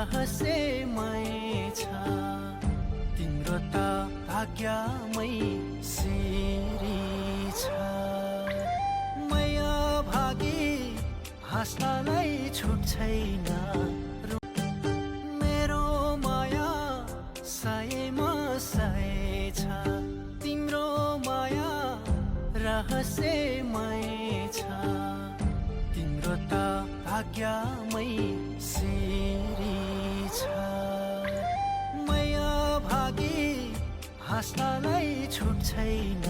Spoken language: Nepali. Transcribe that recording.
रहस्यमय छ तिम्रो त भाग्यमै सिरी छ माया भागी हाँस्नलाई छुट छैन मेरो माया सयमा सय छ तिम्रो माया रहस्यमय छ तिम्रो त भाग्यमै सिरी छ माया भागी हाँस्नलाई छुट छैन